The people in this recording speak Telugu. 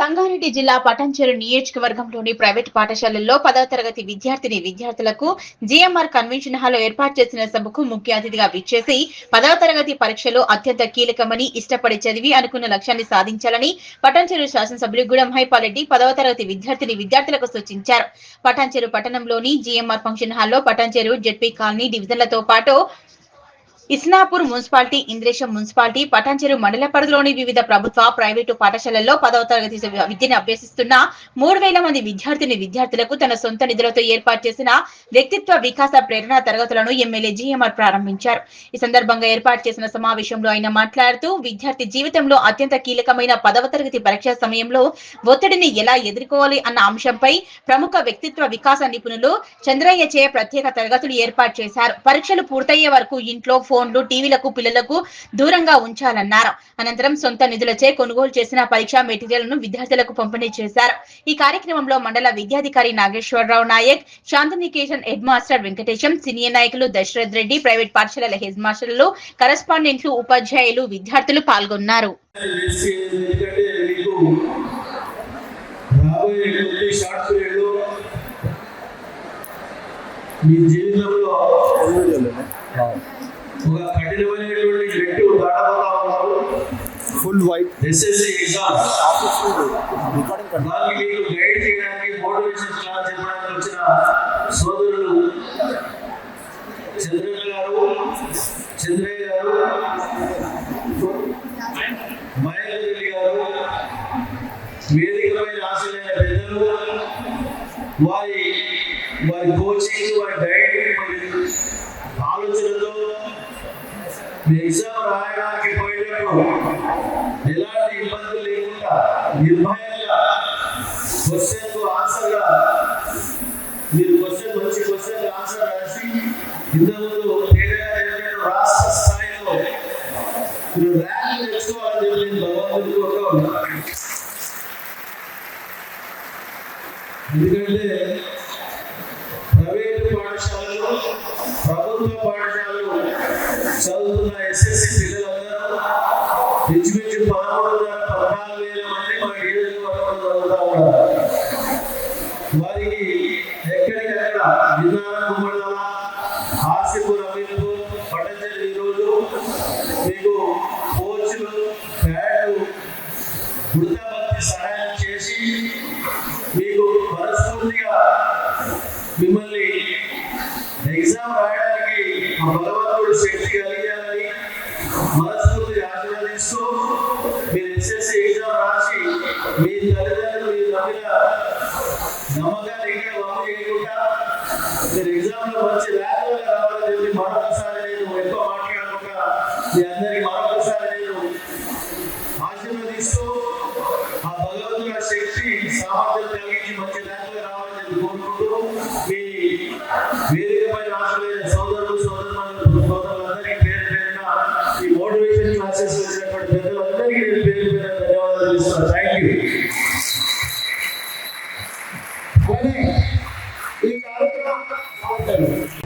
సంగారెడ్డి జిల్లా పటాన్చెరు నియోజకవర్గంలోని ప్రైవేటు పాఠశాలల్లో 10వ తరగతి విద్యార్థులకు జీఎంఆర్ కన్వెన్షన్ హాల్లో ఏర్పాటు చేసిన సభకు ముఖ్య అతిథిగా విచ్చేసి 10వ తరగతి పరీక్షలు అత్యంత కీలకమని, ఇష్టపడి చదివి అనుకున్న లక్ష్యాన్ని సాధించాలని పటాన్చెరు శాసనసభ్యులు గూడెం హైపాల్రెడ్డి 10వ తరగతి విద్యార్థులకు సూచించారు. పటాన్చెరు పట్టణంలోని జీఎంఆర్ ఫంక్షన్ హాల్లో పటాన్చెరు జెడ్పీ కాలనీ డివిజన్లతో పాటు ఇస్నాపూర్ మున్సిపాలిటీ, ఇంద్రేశం మున్సిపాలిటీ, పటాన్చెరు మండల పరిధిలోని వివిధ ప్రభుత్వ, ప్రైవేటు పాఠశాలల్లో 10వ తరగతి విద్యను అభ్యసిస్తున్న 3000 మంది విద్యార్థులకు తన సొంత నిధులతో ఏర్పాటు చేసిన వ్యక్తిత్వ వికాస ప్రేరణ తరగతులను ఎమ్మెల్యే జీఎంఆర్ ప్రారంభించారు. ఈ సందర్భంగా ఏర్పాటు చేసిన సమావేశంలో ఆయన మాట్లాడుతూ, విద్యార్థి జీవితంలో అత్యంత కీలకమైన 10వ తరగతి పరీక్ష సమయంలో ఒత్తిడిని ఎలా ఎదుర్కోవాలి అన్న అంశంపై ప్రముఖ వ్యక్తిత్వ వికాస నిపుణులు చంద్రయ్యచే ప్రత్యేక తరగతులు ఏర్పాటు చేశారు. పరీక్షలు పూర్తయ్యే వరకు ఇంట్లో ఫోన్లు, టీవీలకు పిల్లలకు దూరంగా ఉంచాలన్నారు. అనంతరం సొంత నిధులచే కొనుగోలు చేసిన పరీక్షా మెటీరియల్ను విద్యార్థులకు పంపిణీ చేశారు. ఈ కార్యక్రమంలో మండల విద్యాధికారి Nageswara Rao Nayak, Shantiniketan head master Venkatesham, senior నాయకులు దశరథ్ రెడ్డి, ప్రైవేట్ పాఠశాలల హెడ్ మాస్టర్లు, కరెస్పాండెంట్లు, ఉపాధ్యాయులు, విద్యార్థులు పాల్గొన్నారు. మీ జీవితంలో ఒక కఠినమైనటువంటి వ్యక్తి దాటబోతా ఉన్నారు. ఫుల్ వైట్ ఎస్ఎస్సి ఎగ్జామ్స్ దానికి మీకు గైడ్ చేయడానికి, మోటివేషన్ క్లాస్ చెప్పడానికి వచ్చిన సోదరులు చంద్రయ్య గారు, మహేందర్ రెడ్డి గారు, వేదికపై ఆశలైన పెద్దలు, వారి కోచింగ్, వారి గైడ్, ఆలోచనతో ఎగ్జామ్ రాయడానికి పోయేటప్పుడు ఎలాంటి ఇబ్బందులు లేకుండా నిర్భయంగా క్వశ్చన్ ఆన్సర్గా మీరు మంచి క్వశ్చన్ ఆన్సర్ రాసి ఇంతకుముందు రాష్ట్ర స్థాయిలో మీరు ర్యాంక్ తెచ్చుకోవాలని చెప్పి నేను భగవంతుడి కోరుతూ ఉన్నాను. ఎందుకంటే ప్రైవేటు పాఠశాలలు, ప్రభుత్వ పాఠశాలలు చదువుతున్న ఎస్ఎస్సి పిల్లలందరూ ఇంచుమించు 13,000-14,000 మంది మన నియోజకవర్గంలో చదువుతా ఉన్నారు. వారికి ఎక్కడికక్కడ జిల్లాల గుమ్మడాల, ఆర్సిపూర్, అమీన్పూర్, పటాన్చెరు ఈరోజు మీకు కోచ్లు, ప్యాడ్లు, వృద్ధాభత్య సహాయం చేసి మీకు మనస్ఫూర్తిగా మిమ్మల్ని ఎగ్జామ్ రాయడానికి భగవంతుడు శక్తి కలిగాలని మనస్ఫూర్తిగా ఆశీర్వదిస్తూ మీరు ఎస్ఎస్సి ఎగ్జామ్ రాసి మీ తల్లిదండ్రులు మీరు నమ్మిన నమ్మకాన్ని ఇక్కడ వమ్ము చేయకుండా మీరు ఎగ్జామ్లో మంచి ర్యాంకులు రావాలని చెప్పి మరొకసారి నేను ఎక్కువ మాట్లాడకుండా మీ అందరికీ మరొకసారి నేను ఆశీర్వదిస్తూ ఆ భగవంతుడి శక్తి, సామర్థ్యం కలిగించి మంచి ర్యాంకులు రావాలని చెప్పి కోరుకుంటూ మీ వేదికపై ఆశలైన సోదరులందరికీ పేరున ఈ మోటివేషన్ క్లాసెస్ వచ్చినటువంటి పెద్దలందరికీ నేను పేరున ధన్యవాదాలు ఇస్తున్నాను. Thank you. ఈ కార్యక్రమం